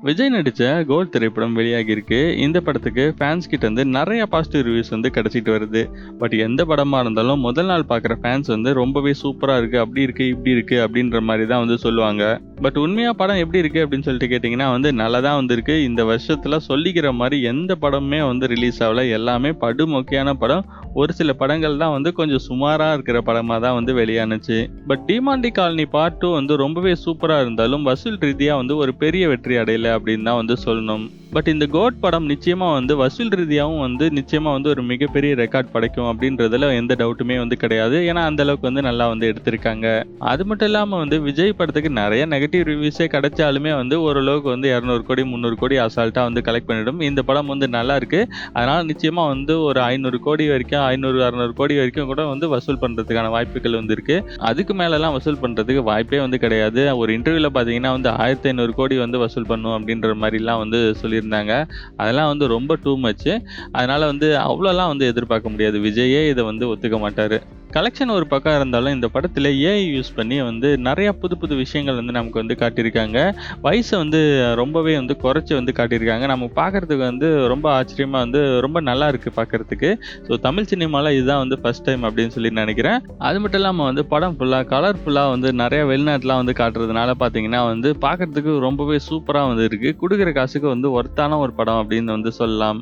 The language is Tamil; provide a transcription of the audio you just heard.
விஜய் நடிச்ச கோட் திரைப்படம் வெளியாகியிருக்கு. இந்த படத்துக்கு ஃபேன்ஸ் கிட்ட இருந்து நெறைய பாசிட்டிவ் ரிவ்யூஸ் கிடைச்சிட்டு வருது. பட் எந்த படமா இருந்தாலும் முதல் நாள் பார்க்குற ஃபேன்ஸ் ரொம்பவே சூப்பரா இருக்கு, அப்படி இருக்கு, இப்படி இருக்கு அப்படின்ற மாரி தான் சொல்லுவாங்க. பட் உண்மையா படம் எப்படி இருக்கு அப்படின்னு சொல்லிட்டு கேட்டிங்கன்னா நல்லா தான் வந்திருக்கு. இந்த வருஷத்துல சொல்லிக்கிற மாரி எந்த படமுமே ரிலீஸ் ஆகல. எல்லாமே படுமொக்கையான படம். ஒரு சில படங்கள் தான் கொஞ்சம் சுமாரா இருக்கிற படமா தான் வெளியானுச்சு. பட் டிமாண்டி காலனி பார்ட் 2 ரொம்பவே சூப்பரா இருந்தாலும் வசூல் ரீதியா ஒரு பெரிய வெற்றி அடையல அப்படின்னு தான் சொல்லணும். பட் இந்த கோட் படம் நிச்சயமா வசூல் ரீதியாவும் நிச்சயமா ஒரு மிகப்பெரிய ரெக்கார்ட் படைக்கும் அப்படின்றதுல எந்த டவுட்டுமே கிடையாது. ஏன்னா அந்த அளவுக்கு நல்லா எடுத்திருக்காங்க. அது மட்டும் இல்லாம விஜய் படத்துக்கு நிறைய நெகட்டிவ் ரிவ்யூஸே கிடைச்சாலுமே ஓரளவுக்கு 200 கோடி 300 கோடி அசால்ட்டா கலெக்ட் பண்ணிடும். இந்த படம் நல்லா இருக்கு. அதனால நிச்சயமா ஒரு 500 கோடி வரைக்கும் 500 600 கோடி வரைக்கும் கூட வசூல் பண்றதுக்கான வாய்ப்புகள் இருக்கு. அதுக்கு மேலலாம் வசூல் பண்றதுக்கு வாய்ப்பே கிடையாது. ஒரு இன்டர்வியூல பாத்தீங்கன்னா 1500 கோடி வசூல் பண்ணும் அப்படின்ற மாதிரிலாம் சொல்லியிருந்தாங்க. அதெல்லாம் ரொம்ப டூ மச். அதனால அவ்வளோலாம் எதிர்பார்க்க முடியாது. விஜயே இதை ஒத்துக்க மாட்டாரு. கலெக்ஷன் ஒரு பக்கம் இருந்தாலும் இந்த படத்துல ஏஐ யூஸ் பண்ணி நிறைய புது புது விஷயங்கள் நமக்கு காட்டியிருக்காங்க. வயசை ரொம்பவே குறைச்சி காட்டியிருக்காங்க. நம்ம பார்க்கறதுக்கு ரொம்ப ஆச்சரியமா ரொம்ப நல்லா இருக்கு பார்க்கறதுக்கு. ஸோ தமிழ் சினிமால இதுதான் ஃபர்ஸ்ட் டைம் அப்படின்னு சொல்லி நினைக்கிறேன். அது மட்டும் இல்லாமல் படம் ஃபுல்லாக கலர்ஃபுல்லாக நிறைய வெளிநாட்டுலாம் காட்டுறதுனால பார்த்தீங்கன்னா பார்க்கறதுக்கு ரொம்பவே சூப்பராக இருக்கு. கொடுக்குற காசுக்கு ஒர்த்தான ஒரு படம் அப்படின்னு சொல்லலாம்.